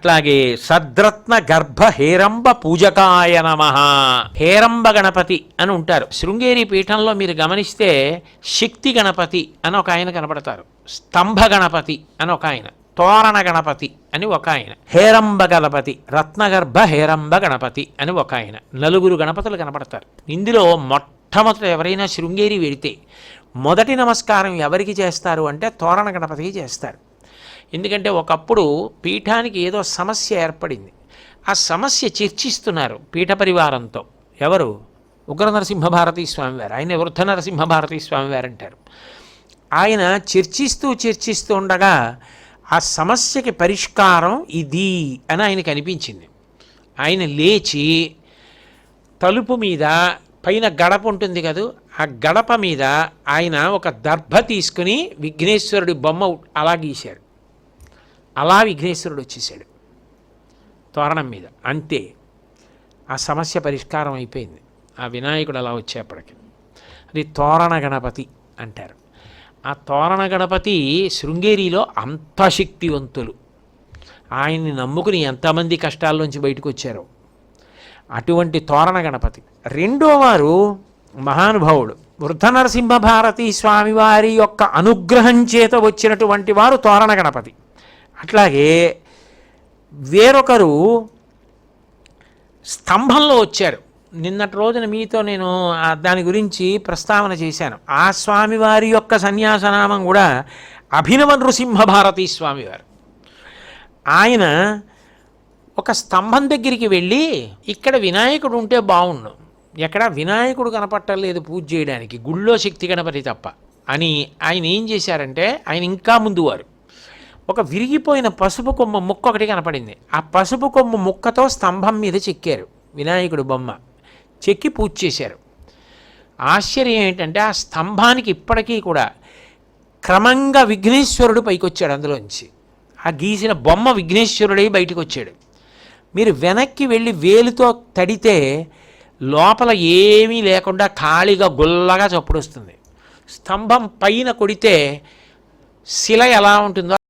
అట్లాగే సద్రత్న గర్భ హేరంబ పూజకాయ నమః. హేరంబ గణపతి అని ఉంటారు. శృంగేరి పీఠంలో మీరు గమనిస్తే శక్తి గణపతి అని ఒక ఆయన కనపడతారు, స్తంభ గణపతి అని ఒక ఆయన, తోరణ గణపతి అని ఒక ఆయన, హేరంబ గణపతి, రత్నగర్భ హేరంబ గణపతి అని ఒక ఆయన, నలుగురు గణపతులు కనపడతారు. ఇందులో మొట్టమొదట ఎవరైనా శృంగేరి వెడితే మొదటి నమస్కారం ఎవరికి చేస్తారు అంటే తోరణ గణపతికి చేస్తారు. ఎందుకంటే ఒకప్పుడు పీఠానికి ఏదో సమస్య ఏర్పడింది. ఆ సమస్య చర్చిస్తున్నారు పీఠ పరివారంతో. ఎవరు? ఉగ్ర నరసింహభారతీ స్వామివారు. ఆయన వృద్ధ నరసింహభారతీ స్వామివారు అంటారు. ఆయన చర్చిస్తూ ఉండగా ఆ సమస్యకి పరిష్కారం ఇది అని ఆయనకు అనిపించింది. ఆయన లేచి తలుపు మీద పైన గడప ఉంటుంది కదా, ఆ గడప మీద ఆయన ఒక దర్భ తీసుకుని విఘ్నేశ్వరుడి బొమ్మ అలా గీశాడు. అలా విఘ్నేశ్వరుడు వచ్చేసాడు తోరణం మీద. అంతే, ఆ సమస్య పరిష్కారం అయిపోయింది. ఆ వినాయకుడు అలా వచ్చేప్పటికి అది తోరణ గణపతి అంటారు. ఆ తోరణ గణపతి శృంగేరిలో అంత శక్తివంతులు. ఆయన్ని నమ్ముకుని ఎంతమంది కష్టాల్లోంచి బయటకు వచ్చారో. అటువంటి తోరణ గణపతి. రెండో వారు మహానుభావుడు వృద్ధ నరసింహభారతీ స్వామివారి యొక్క అనుగ్రహం చేత వచ్చినటువంటి వారు తోరణ గణపతి. అట్లాగే వేరొకరు స్తంభంలో వచ్చారు. నిన్నటి రోజున మీతో నేను దాని గురించి ప్రస్తావన చేశాను. ఆ స్వామివారి యొక్క సన్యాసనామం కూడా అభినవ నృసింహభారతీ స్వామివారు. ఆయన ఒక స్తంభం దగ్గరికి వెళ్ళి ఇక్కడ వినాయకుడు ఉంటే బాగుండు, ఎక్కడ వినాయకుడు కనపట్టలేదు పూజ చేయడానికి, గుళ్ళో శక్తి గణపతి తప్ప అని ఆయన ఏం చేశారంటే, ఆయన ఇంకా ముందువారు ఒక విరిగిపోయిన పసుపు కొమ్మ ముక్క ఒకటి కనపడింది. ఆ పసుపు కొమ్మ ముక్కతో స్తంభం మీద చెక్కారు వినాయకుడు బొమ్మ. చెక్కి పూజ చేశారు. ఆశ్చర్యం ఏంటంటే ఆ స్తంభానికి ఇప్పటికీ కూడా క్రమంగా విఘ్నేశ్వరుడు పైకొచ్చాడు. అందులోంచి ఆ గీసిన బొమ్మ విఘ్నేశ్వరుడై బయటకు వచ్చాడు. మీరు వెనక్కి వెళ్ళి వేలుతో తడితే లోపల ఏమీ లేకుండా ఖాళీగా గుల్లగా చప్పుడు వస్తుంది. స్తంభం పైన కొడితే శిల ఎలా ఉంటుందో